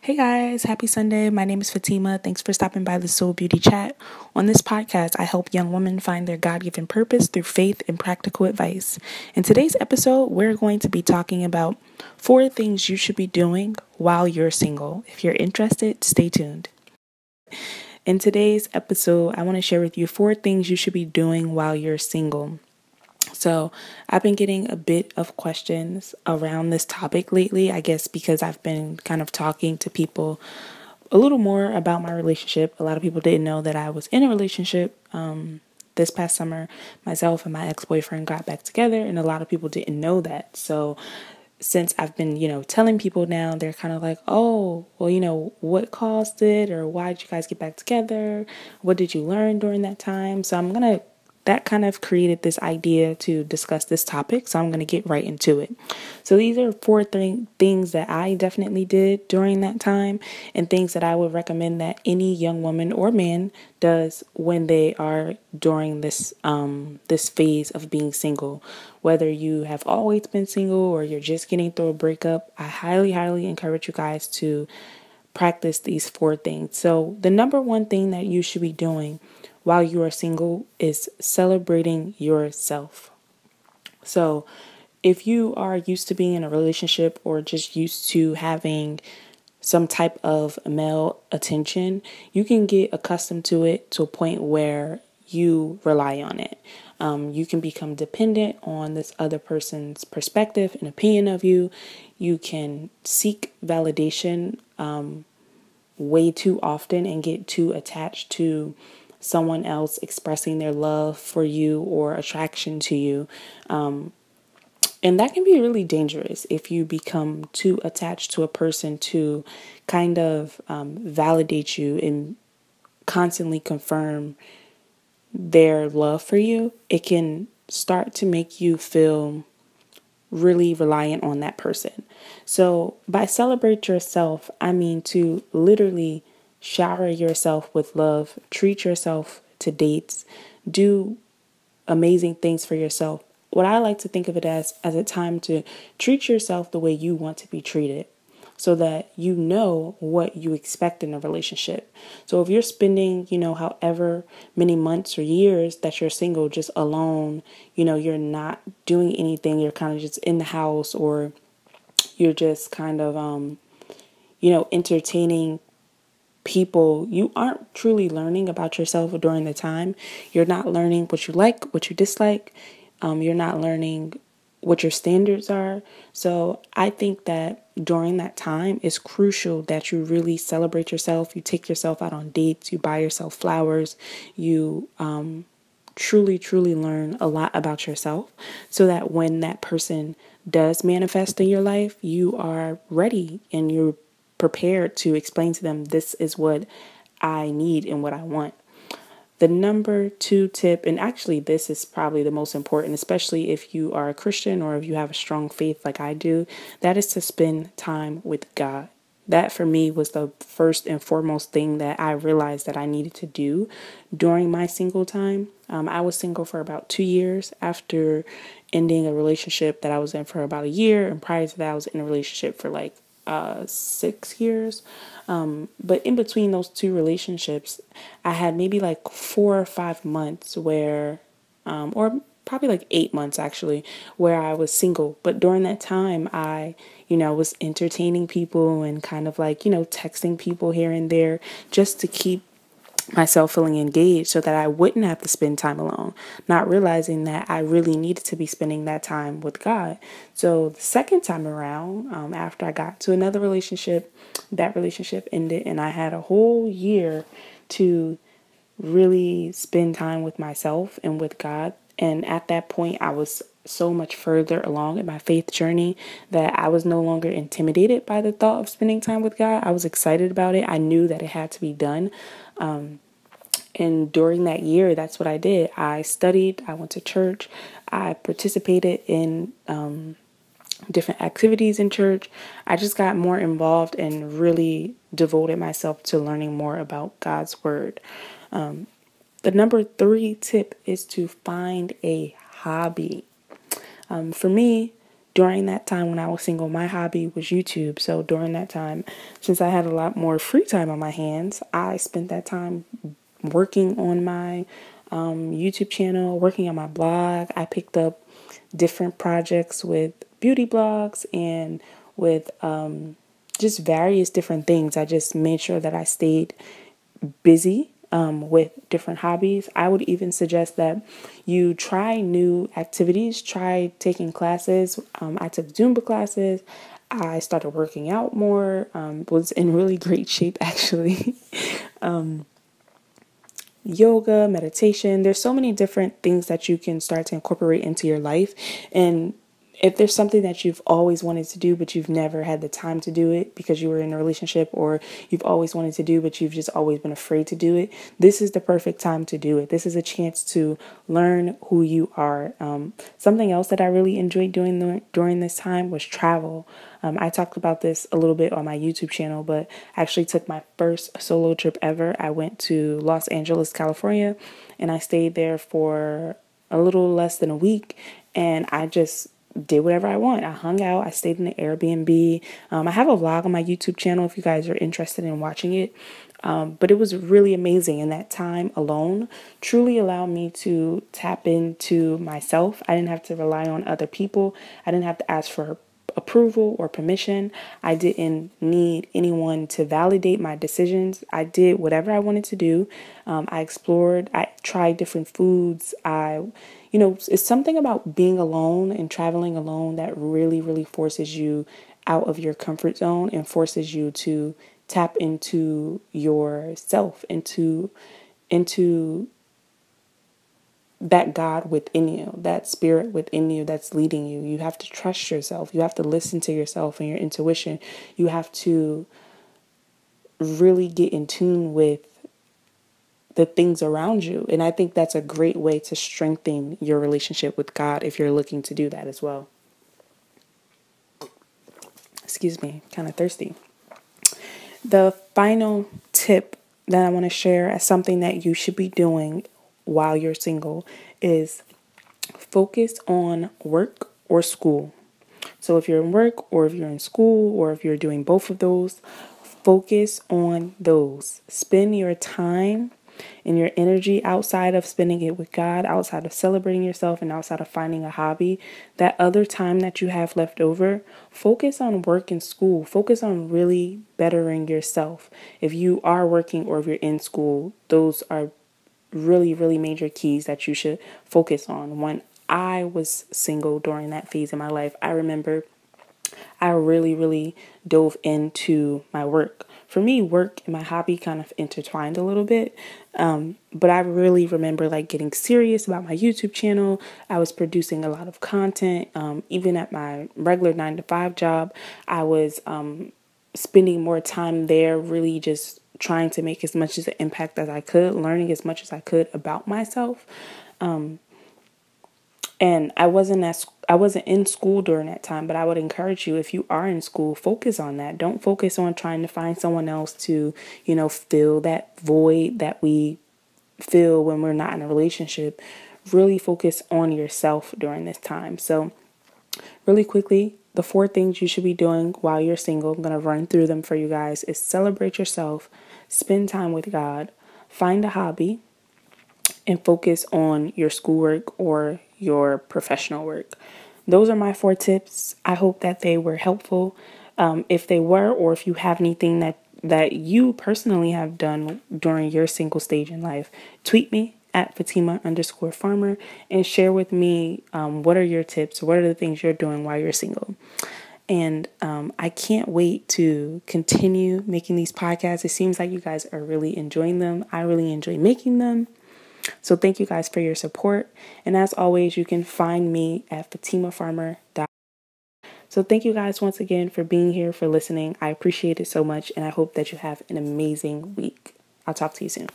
Hey guys, happy Sunday. My name is Fatima. Thanks for stopping by the Soul Beauty Chat. On this podcast, I help young women find their God given purpose through faith and practical advice. In today's episode, we're going to be talking about 4 things you should be doing while you're single. If you're interested, stay tuned. In today's episode, I want to share with you 4 things you should be doing while you're single. So, I've been getting a bit of questions around this topic lately, I guess because I've been kind of talking to people a little more about my relationship. A lot of people didn't know that I was in a relationship. This past summer, myself and my ex-boyfriend got back together, and a lot of people didn't know that. So, since I've been, telling people now, they're kind of like, oh, well, what caused it, or why did you guys get back together? What did you learn during that time? So that kind of created this idea to discuss this topic. So I'm going to get right into it. So these are 4 things that I definitely did during that time, and things that I would recommend that any young woman or man does when they are during this phase of being single. Whether you have always been single or you're just getting through a breakup, I highly encourage you guys to practice these 4 things. So the number one thing that you should be doing while you are single is celebrating yourself. So if you are used to being in a relationship or just used to having some type of male attention, you can get accustomed to it to a point where you rely on it. You can become dependent on this other person's perspective and opinion of you. You can seek validation way too often and get too attached to someone else expressing their love for you or attraction to you. And that can be really dangerous if you become too attached to a person to kind of validate you and constantly confirm their love for you. It can start to make you feel really reliant on that person. So by celebrate yourself, I mean to literally shower yourself with love, treat yourself to dates, do amazing things for yourself. What I like to think of it as a time to treat yourself the way you want to be treated, so that you know what you expect in a relationship. So if you're spending, however many months or years that you're single just alone, you're not doing anything, you're kind of just in the house, or you're just kind of entertaining people, you aren't truly learning about yourself during the time. You're not learning what you like, what you dislike. You're not learning what your standards are. So I think that during that time, it's crucial that you really celebrate yourself. You take yourself out on dates. You buy yourself flowers. You truly learn a lot about yourself, so that when that person does manifest in your life, you are ready and you're prepared to explain to them, this is what I need and what I want. The number 2 tip, and actually this is probably the most important, especially if you are a Christian or if you have a strong faith like I do, that is to spend time with God. That for me was the first and foremost thing that I realized that I needed to do during my single time. I was single for about 2 years after ending a relationship that I was in for about a year. And prior to that, I was in a relationship for like 6 years. But in between those 2 relationships, I had maybe like 4 or 5 months where, or probably like 8 months actually, where I was single. But during that time, I was entertaining people and kind of like, texting people here and there just to keep myself feeling engaged so that I wouldn't have to spend time alone, not realizing that I really needed to be spending that time with God. So the second time around, after I got to another relationship, that relationship ended and I had a whole year to really spend time with myself and with God. And at that point, I was so much further along in my faith journey that I was no longer intimidated by the thought of spending time with God. I was excited about it. I knew that it had to be done. And during that year, that's what I did. I studied, I went to church, I participated in different activities in church. I just got more involved and really devoted myself to learning more about God's word. The number 3 tip is to find a hobby. For me, during that time when I was single, my hobby was YouTube. So during that time, since I had a lot more free time on my hands, I spent that time working on my YouTube channel, working on my blog. I picked up different projects with beauty blogs and with just various different things. I just made sure that I stayed busy with different hobbies. I would even suggest that you try new activities, try taking classes. I took Zumba classes. I started working out more, was in really great shape actually. Yoga, meditation. There's so many different things that you can start to incorporate into your life. And if there's something that you've always wanted to do, but you've never had the time to do it because you were in a relationship, or you've always wanted to do, but you've just always been afraid to do it, this is the perfect time to do it. This is a chance to learn who you are. Something else that I really enjoyed doing during this time was travel. I talked about this a little bit on my YouTube channel, but I actually took my first solo trip ever. I went to Los Angeles, California, and I stayed there for a little less than a week, and I just did whatever I want. I hung out. I stayed in the Airbnb. I have a vlog on my YouTube channel if you guys are interested in watching it. But it was really amazing. And that time alone truly allowed me to tap into myself. I didn't have to rely on other people. I didn't have to ask for approval or permission. I didn't need anyone to validate my decisions. I did whatever I wanted to do. I explored. I tried different foods. It's something about being alone and traveling alone that really, really forces you out of your comfort zone and forces you to tap into yourself, into that God within you, that spirit within you that's leading you. You have to trust yourself. You have to listen to yourself and your intuition. You have to really get in tune with the things around you. And I think that's a great way to strengthen your relationship with God if you're looking to do that as well. Excuse me, kind of thirsty. The final tip that I want to share as something that you should be doing while you're single is focus on work or school. So if you're in work or if you're in school or if you're doing both of those, focus on those. Spend your time and your energy outside of spending it with God, outside of celebrating yourself, and outside of finding a hobby. That other time that you have left over, focus on work and school. Focus on really bettering yourself. If you are working or if you're in school, those are really, really major keys that you should focus on. When I was single during that phase in my life, I remember I really, really dove into my work. For me, work and my hobby kind of intertwined a little bit. But I really remember getting serious about my YouTube channel. I was producing a lot of content. Even at my regular 9-to-5 job, I was spending more time there, really just trying to make as much as an impact as I could, learning as much as I could about myself. And I wasn't in school during that time, but I would encourage you, if you are in school, focus on that. Don't focus on trying to find someone else to, fill that void that we feel when we're not in a relationship. Really focus on yourself during this time. So really quickly, the 4 things you should be doing while you're single, I'm going to run through them for you guys, is celebrate yourself, spend time with God, find a hobby, and focus on your schoolwork or your professional work. Those are my 4 tips. I hope that they were helpful. If they were, or if you have anything that you personally have done during your single stage in life, tweet me at Fatima_farmer and share with me what are your tips, what are the things you're doing while you're single. And I can't wait to continue making these podcasts. It seems like you guys are really enjoying them. I really enjoy making them. So thank you guys for your support. And as always, you can find me at FatimaFarmer.com. So thank you guys once again for being here, for listening. I appreciate it so much. And I hope that you have an amazing week. I'll talk to you soon.